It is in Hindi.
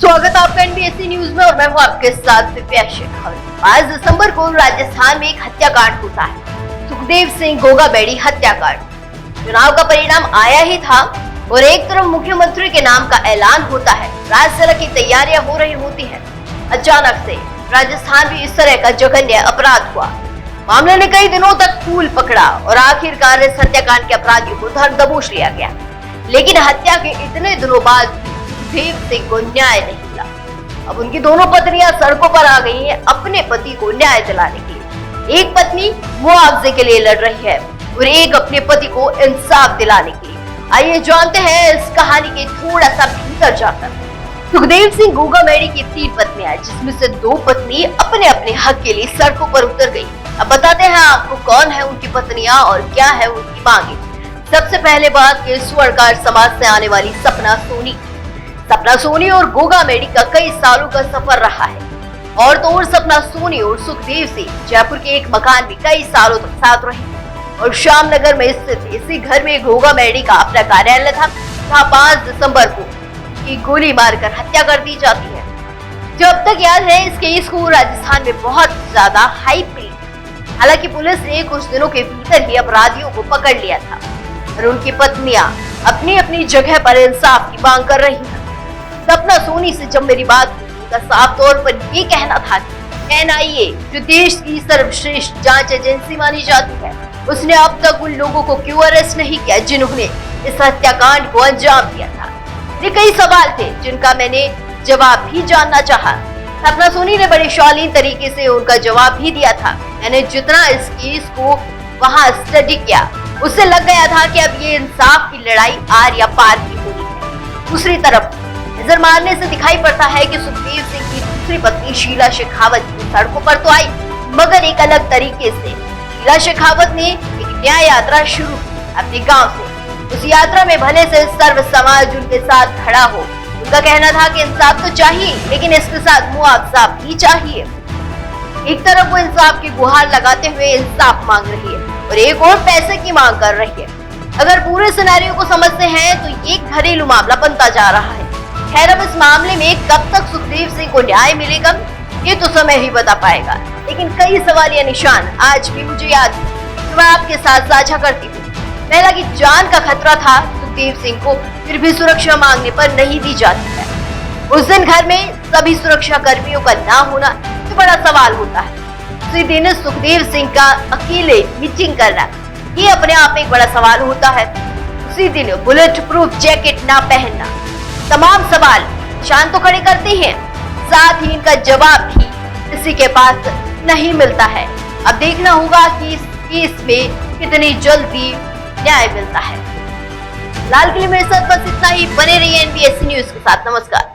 स्वागत आपका एनबीएससी न्यूज में और मैं हूं आपके साथ दिव्या शेखर। 5 दिसंबर को राजस्थान में एक हत्याकांड होता है, सुखदेव सिंह गोगाबेड़ी हत्याकांड। चुनाव का परिणाम आया ही था और एक तरफ मुख्यमंत्री के नाम का ऐलान होता है, राज्यसभा की तैयारियां हो रही होती है। अचानक से राजस्थान में इस तरह का जघन्य अपराध हुआ। मामले ने कई दिनों तक फूल पकड़ा और आखिरकार इस हत्याकांड के अपराधियों को धर दबोच लिया गया। लेकिन हत्या के इतने दिनों बाद सुखदेव सिंह को न्याय नहीं मिला। अब उनकी दोनों पत्नियां सड़कों पर आ गई हैं अपने पति को न्याय दिलाने के लिए। एक पत्नी मुआवजे के लिए लड़ रही है और एक अपने पति को इंसाफ दिलाने के लिए। आइए जानते हैं इस कहानी के थोड़ा सा भीतर जाकर। सुखदेव सिंह गोगाबेड़ी की 3 पत्नियां, जिसमें से 2 पत्नी अपने अपने हक के लिए सड़कों पर उतर गई। अब बताते हैं आपको कौन है उनकी पत्नियां और क्या है उनकी मांगे। सबसे पहले बात के स्वर्णकार समाज से आने वाली सपना सोनी और गोगाबेड़ी का कई सालों का सफर रहा है। और तो और सपना सोनी और सुखदेव सिंह जयपुर के एक मकान में कई सालों तक साथ रहे और श्यामनगर में स्थित इसी घर में गोगाबेड़ी का अपना कार्यालय था, जहाँ 5 दिसंबर को की गोली मारकर हत्या कर दी जाती है। जब तक याद है इस केस को राजस्थान में बहुत ज्यादा हाइप मिली। हालांकि पुलिस ने कुछ दिनों के भीतर ही अपराधियों को पकड़ लिया था और उनकी पत्नियां अपनी अपनी जगह पर इंसाफ की मांग कर रही हैं। सपना सोनी से जब मेरी बात हुई, उनका साफ तौर पर ये कहना था कि एनआईए, जो देश की सर्वश्रेष्ठ जांच एजेंसी मानी जाती है, उसने अब तक उन लोगों को क्यों अरेस्ट नहीं किया जिन्होंने इस हत्याकांड को अंजाम दिया था। ये कई सवाल थे जिनका मैंने जवाब भी जानना चाहा। सपना सोनी ने बड़े शालीन तरीके से उनका जवाब भी दिया था। मैंने जितना इस केस को वहाँ स्टडी किया, उससे लग गया था कि अब ये इंसाफ की लड़ाई आर या पार की होनी है। दूसरी तरफ नजर मारने से दिखाई पड़ता है कि सुखदेव सिंह की दूसरी पत्नी शीला शेखावत सड़कों पर तो आई, मगर एक अलग तरीके से। शीला शेखावत ने एक न्याय यात्रा शुरू की अपने गांव से। उस यात्रा में भले से सर्व समाज उनके साथ खड़ा हो। उनका कहना था कि इंसाफ तो चाहिए, लेकिन इसके साथ मुआवजा भी चाहिए। एक तरफ वो इंसाफ की गुहार लगाते हुए इंसाफ मांग रही है और एक और पैसे की मांग कर रही है। अगर पूरे सिनेरियो को समझते हैं तो ये घरेलू मामला बनता जा रहा है। खैर, अब इस मामले में कब तक सुखदेव सिंह को न्याय मिलेगा ये तो समय ही बता पाएगा, लेकिन कई सवालिया निशान आज भी मुझे याद है, तो मैं आपके साथ साझा करती हूँ। पहला कि जान का खतरा था सुखदेव सिंह को, फिर भी सुरक्षा मांगने पर नहीं दी जाती है। उस दिन घर में सभी सुरक्षा कर्मियों का ना होना तो बड़ा सवाल होता है। उसी दिन सुखदेव सिंह का अकेले मीटिंग करना, ये अपने आप में एक बड़ा सवाल होता है। उसी दिन बुलेट प्रूफ जैकेट ना पहनना, तमाम सवाल शान तो खड़े करते हैं, साथ ही इनका जवाब भी किसी के पास नहीं मिलता है। अब देखना होगा कि इस केस में कितनी जल्दी न्याय मिलता है। फिलहाल के लिए मेरे साथ बस इतना ही। बने रहिए एनबीएससी न्यूज के साथ। नमस्कार।